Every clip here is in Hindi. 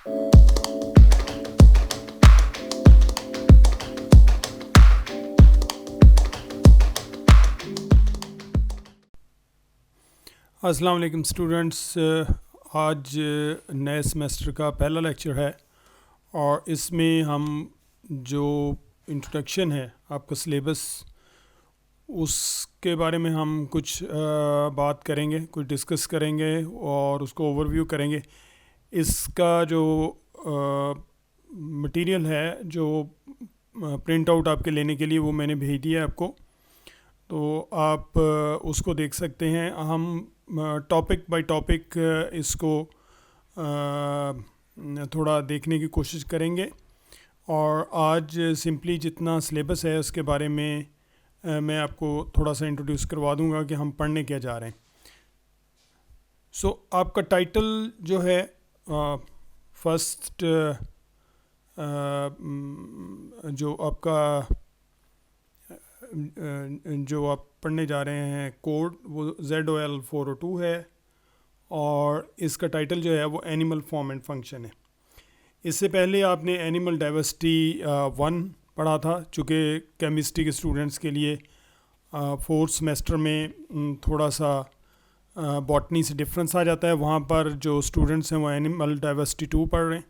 अस्सलाम वालेकुम स्टूडेंट्स। आज नए सेमेस्टर का पहला लेक्चर है और इसमें हम जो इंट्रोडक्शन है आपका सिलेबस उसके बारे में हम कुछ बात करेंगे, कुछ डिस्कस करेंगे और उसको ओवरव्यू करेंगे। इसका जो मटेरियल है जो प्रिंट आउट आपके लेने के लिए वो मैंने भेज दिया है आपको, तो आप उसको देख सकते हैं। हम टॉपिक बाय टॉपिक इसको थोड़ा देखने की कोशिश करेंगे और आज सिंपली जितना सिलेबस है उसके बारे में मैं आपको थोड़ा सा इंट्रोड्यूस करवा दूंगा कि हम पढ़ने क्या जा रहे हैं। आपका टाइटल जो है फर्स्ट जो आपका जो आप पढ़ने जा रहे हैं कोड वो ZOL 402 है और इसका टाइटल जो है वो एनिमल फॉर्म एंड फंक्शन है। इससे पहले आपने एनिमल डाइवर्सिटी 1 पढ़ा था, चूँकि केमिस्ट्री के स्टूडेंट्स के लिए फोर्थ सेमेस्टर में थोड़ा सा बॉटनी से डिफरेंस आ जाता है। वहाँ पर जो स्टूडेंट्स हैं वो एनिमल डाइवर्सिटी 2 पढ़ रहे हैं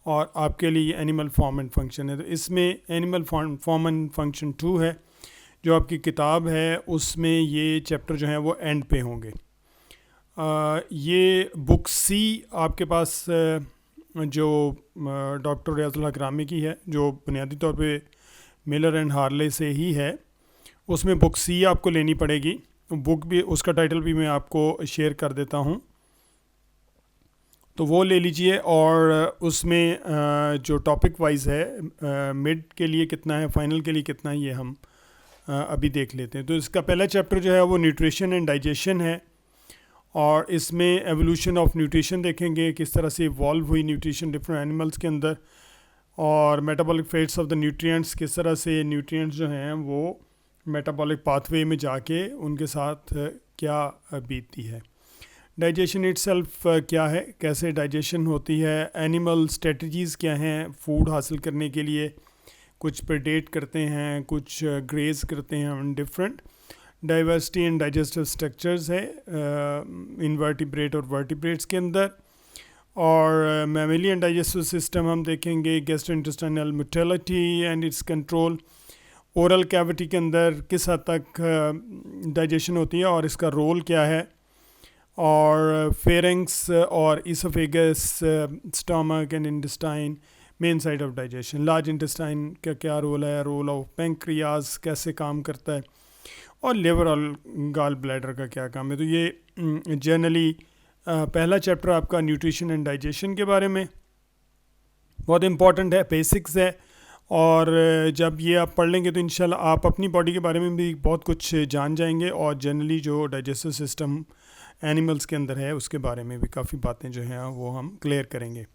और आपके लिए एनिमल फॉर्म एंड फंक्शन है। तो इसमें एनिमल फॉर्म एंड फंक्शन 2 है, जो आपकी किताब है उसमें ये चैप्टर जो है वो एंड पे होंगे। ये बुक सी आपके पास जो डॉक्टर रियाजुल हक रामी की है, जो बुनियादी तौर पे मिलर एंड हार्ले से ही है, उसमें बुक सी आपको लेनी पड़ेगी। बुक भी, उसका टाइटल भी मैं आपको शेयर कर देता हूँ, तो वो ले लीजिए। और उसमें जो टॉपिक वाइज है मिड के लिए कितना है, फाइनल के लिए कितना है, ये हम अभी देख लेते हैं। तो इसका पहला चैप्टर जो है वो न्यूट्रिशन एंड डाइजेशन है और इसमें एवोल्यूशन ऑफ न्यूट्रिशन देखेंगे, किस तरह से इवॉल्व हुई न्यूट्रिशन डिफरेंट एनिमल्स के अंदर, और metabolic fates of the nutrients, किस तरह से न्यूट्रिएंट्स जो हैं वो मेटाबॉलिक पाथवे में जाके उनके साथ क्या बीतती है। डाइजेशन इटसेल्फ क्या है, कैसे डाइजेशन होती है, एनिमल स्ट्रेटजीज़ क्या हैं फूड हासिल करने के लिए, कुछ प्रेडेट करते हैं, कुछ ग्रेज करते हैं, different diversity and digestive structures है इनवर्टिब्रेट और वर्टिब्रेट्स के अंदर। और मैमेलियन डाइजेस्टिव सिस्टम हम देखेंगे, gastrointestinal motility and it's control, oral cavity के अंदर किस हद तक डाइजेशन होती है और इसका रोल क्या है, और फेरेंक्स और oesophagus, stomach and intestine, main side of digestion. Large intestine का क्या रोल है, रोल ऑफ पेंक्रियाज कैसे काम करता है, और लिवर और गाल ब्लैडर का क्या काम है। तो ये जनरली पहला चैप्टर आपका न्यूट्रिशन एंड डाइजेशन के बारे में बहुत इम्पॉर्टेंट है, बेसिक्स है। और जब ये आप पढ़ लेंगे तो इंशाल्लाह आप अपनी बॉडी के बारे में भी बहुत कुछ जान जाएंगे और जनरली जो डाइजेस्टिव सिस्टम एनिमल्स के अंदर है उसके बारे में भी काफ़ी बातें जो हैं वो हम क्लियर करेंगे।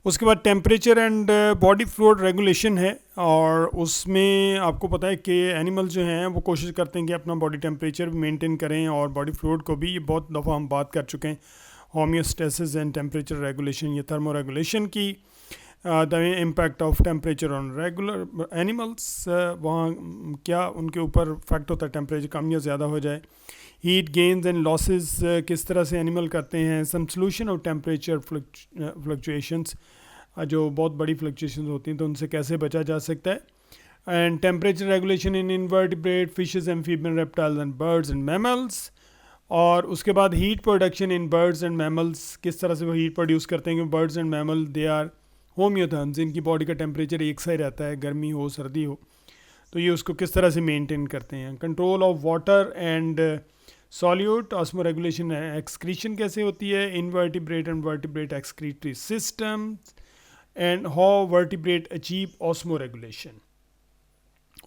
उसके बाद temperature and body fluid regulation है और उसमें आपको पता है कि एनिमल्स जो हैं वो कोशिश करते हैं कि अपना बॉडी टेम्परेचर भी मेंटेन करें और बॉडी फ्लूइड को भी, ये बहुत दफ़ा हम बात कर चुके हैं, होम्योस्टेसिस एंड टेम्परेचर रेगुलेशन, ये थर्मो रेगुलेशन की the impact of temperature on regular animals, वहाँ क्या उनके ऊपर इफेक्ट होता है टेम्परेचर कम या ज़्यादा हो जाए। हीट गेन्स एंड लॉसेस किस तरह से एनिमल करते हैं, some solution of temperature fluctuations, जो बहुत बड़ी फ्लक्चुएशंस होती हैं तो उनसे कैसे बचा जा सकता है, and temperature regulation in invertebrate fishes, amphibian, reptiles and birds and mammals. और उसके बाद heat production in birds and mammals, किस तरह से वो हीट प्रोड्यूस करते हैं, कि birds and mammal they are homeotherms, इनकी बॉडी का टेम्परेचर एक सा ही रहता है, गर्मी हो सर्दी हो, तो ये उसको किस तरह से मेंटेन करते हैं। Control of water and solute, osmo regulation, excretion कैसे होती है, invertebrate and vertebrate excretory system, and how vertebrate achieve osmo regulation.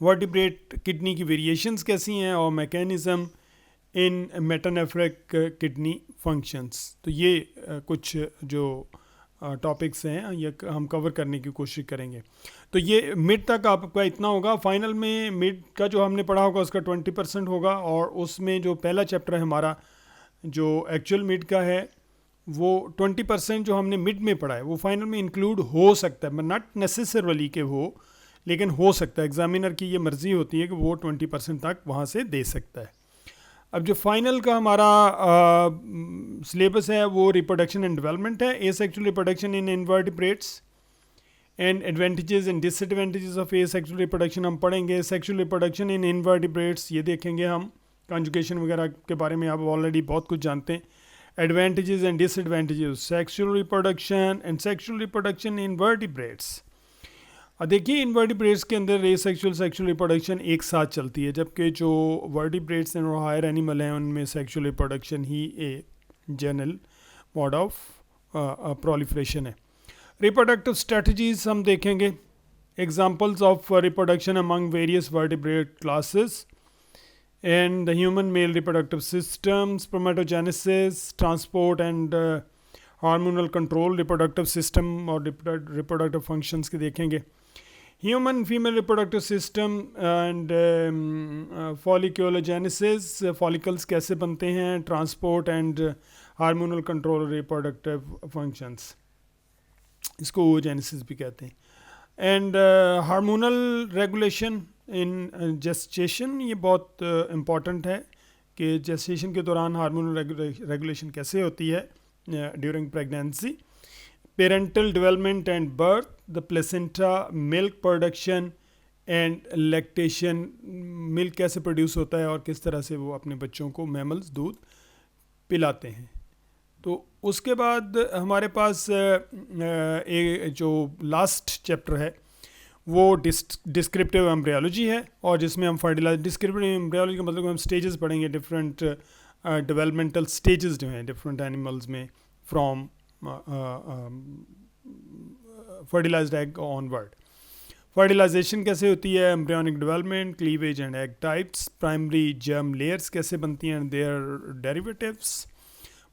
Vertebrate kidney की वेरिएशंस कैसी हैं और mechanism in metanephric kidney functions. तो ये कुछ जो टॉपिक्स हैं ये हम कवर करने की कोशिश करेंगे। तो ये मिड तक आपका इतना होगा। फाइनल में मिड का जो हमने पढ़ा होगा उसका 20% होगा और उसमें जो पहला चैप्टर है हमारा जो एक्चुअल मिड का है वो 20% जो हमने मिड में पढ़ा है वो फाइनल में इंक्लूड हो सकता है, नॉट नेसेसरली कि हो, लेकिन हो सकता है। एग्जामिनर की ये मर्ज़ी होती है कि वो 20% तक वहाँ से दे सकता है। अब जो फाइनल का हमारा सिलेबस है वो रिप्रोडक्शन एंड डेवलपमेंट है। Asexual reproduction in invertebrates and advantages and disadvantages of asexual reproduction हम पढ़ेंगे। सेक्सुअल रिप्रोडक्शन इन इनवर्टिब्रेट्स ये देखेंगे हम। कॉन्जुगेशन वगैरह के बारे में आप ऑलरेडी बहुत कुछ जानते हैं। Advantages and disadvantages sexual reproduction and sexual reproduction in vertebrates. देखिए इनवर्टिब्रेट्स के अंदर सेक्सुअल रिप्रोडक्शन एक साथ चलती है, जबकि जो वर्टिब्रेट्स हैं और हायर एनिमल हैं उनमें sexual reproduction he a general mode of proliferation है। रिप्रोडक्टिव स्ट्रेटजीज हम देखेंगे। Examples of reproduction among various vertebrate classes and the human male reproductive system, spermatogenesis, transport and hormonal control, reproductive system और reproductive functions के देखेंगे। Human female reproductive system and folliculogenesis, follicles कैसे बनते हैं, transport and hormonal control, reproductive functions, इसको oogenesis भी कहते हैं। And hormonal regulation in gestation, ये बहुत इम्पॉर्टेंट है कि जेस्टेशन के दौरान हार्मोनल रेगुलेशन कैसे होती है during pregnancy. Parental development and birth, the placenta, milk production and lactation, milk कैसे प्रोड्यूस होता है और किस तरह से वो अपने बच्चों को मैमल्स दूध पिलाते हैं। तो उसके बाद हमारे पास एक जो लास्ट चैप्टर है वो डिस्क्रिप्टिव एम्ब्रियोलॉजी है, और जिसमें हम डिस्क्रिप्टिव एम्ब्रियोलॉजी का मतलब हम स्टेजेस पढ़ेंगे, डिफरेंट डेवलपमेंटल स्टेजेस जो हैं डिफरेंट एनिमल्स में from fertilized egg onward. Fertilization कैसे होती है, embryonic development, cleavage and egg types, primary germ layers कैसे बनती हैं, their derivatives.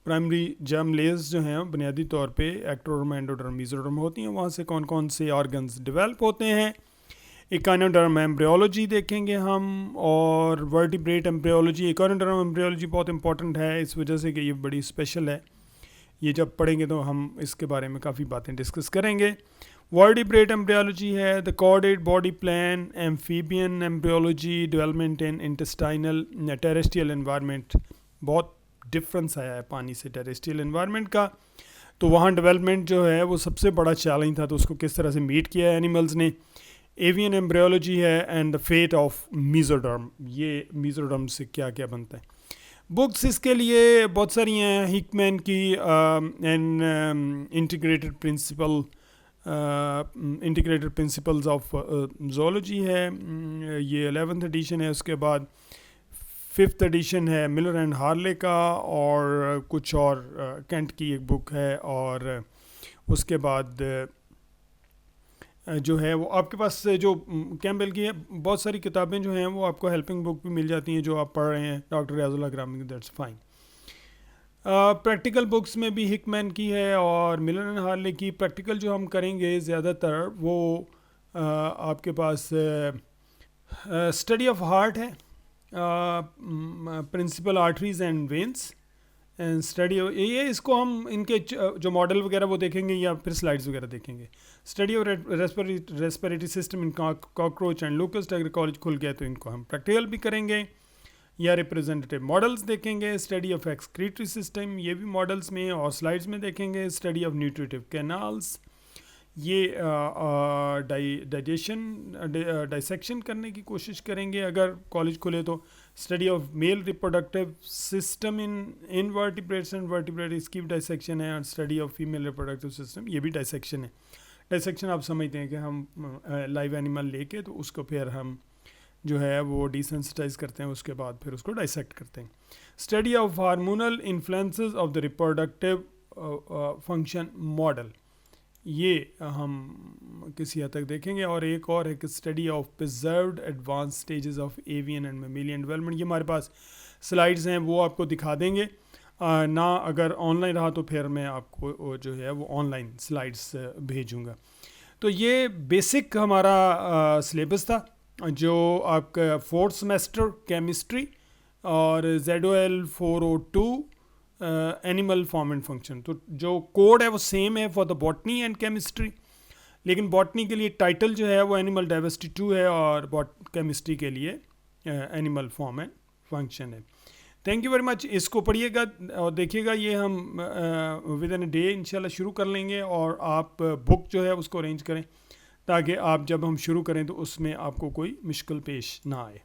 Primary germ layers जो हैं बुनियादी तौर पे एक्टोडर्म, एंडोडर्म, मेसोडर्म होती हैं, वहाँ से कौन कौन से ऑर्गन्स डेवलप होते हैं। इकोनोडर्म एम्ब्रियोलॉजी देखेंगे हम, और वर्टिब्रेट एम्ब्रियोलॉजी। इकोनोडर्म एम्ब्रियोलॉजी बहुत इंपॉर्टेंट है इस वजह से कि ये बड़ी स्पेशल है, ये जब पढ़ेंगे तो हम इसके बारे में काफ़ी बातें डिस्कस करेंगे। वर्टिब्रेट एम्ब्रियोलॉजी है the corded body plan, amphibian embryology, development in intestinal terrestrial environment. बहुत डिफरेंस आया है पानी से टेरेस्ट्रियल एनवायरनमेंट का, तो वहाँ डेवलपमेंट जो है वो सबसे बड़ा चैलेंज था, तो उसको किस तरह से मीट किया है एनिमल्स ने। एवियन एम्ब्रियोलॉजी है and the fate of mesoderm, ये मेसोडर्म से क्या क्या बनता है। बुक्स इसके लिए बहुत सारी हैं, हिकमैन की and integrated principles of zoology है, ये 11th एडिशन है। उसके बाद 5th एडिशन है मिलर एंड हार्ले का, और कुछ और कैंट की एक बुक है, और उसके बाद जो है वो आपके पास जो कैम्पबेल की है, बहुत सारी किताबें जो हैं वो आपको हेल्पिंग बुक भी मिल जाती हैं जो आप पढ़ रहे हैं, डॉक्टर रियाजुल हक रामी की, दैट्स फाइन। प्रैक्टिकल बुक्स में भी हिकमैन की है और मिलर एंड हार्ले की। प्रैक्टिकल जो हम करेंगे ज़्यादातर वो आपके पास स्टडी ऑफ हार्ट है, principal arteries and veins and study, ये इसको हम इनके जो मॉडल वगैरह वो देखेंगे या फिर स्लाइड्स वगैरह देखेंगे। Study of respiratory system in cockroach and locust, अगर कॉलेज खुल गया तो इनको हम प्रैक्टिकल भी करेंगे या रिप्रेजेंटेटिव मॉडल्स देखेंगे। स्टडी ऑफ एक्सक्रीटरी सिस्टम, ये भी मॉडल्स में और स्लाइड्स में देखेंगे। स्टडी ऑफ न्यूट्रिटिव कैनाल्स, ये डाइसेक्शन करने की कोशिश करेंगे अगर कॉलेज खुले तो। Study of male reproductive system in invertebrates and vertebrate, इसकी भी डाइसेक्शन है। और study of female reproductive system, ये भी डाइसेक्शन है। डाइसेक्शन आप समझते हैं कि हम लाइव एनिमल लेके तो उसको फिर हम जो है वो डिसेंसिटाइज करते हैं, उसके बाद फिर उसको डाइसेक्ट करते हैं। Study of hormonal influences of the reproductive function model, ये हम किसी हद तक देखेंगे। और एक और है कि study of preserved advance stages of avian and mammalian development, ये हमारे पास स्लाइड्स हैं वो आपको दिखा देंगे ना, अगर ऑनलाइन रहा तो फिर मैं आपको जो है वो ऑनलाइन स्लाइड्स भेजूँगा। तो ये बेसिक हमारा सिलेबस था जो आपका 4th सेमेस्टर केमिस्ट्री और ZOL 402 animal form and function. तो जो कोड है वो सेम है for the botany and chemistry, लेकिन बॉटनी के लिए टाइटल जो है वो एनिमल डाइवर्सिटी 2 है और केमिस्ट्री के लिए एनिमल फॉर्म एंड फंक्शन है। Thank you very much. इसको पढ़िएगा और देखिएगा, ये हम विद इन अ डे इंशाल्लाह शुरू कर लेंगे। और आप बुक जो है उसको अरेंज करें ताकि आप जब हम शुरू करें तो उसमें आपको कोई मुश्किल पेश ना आए।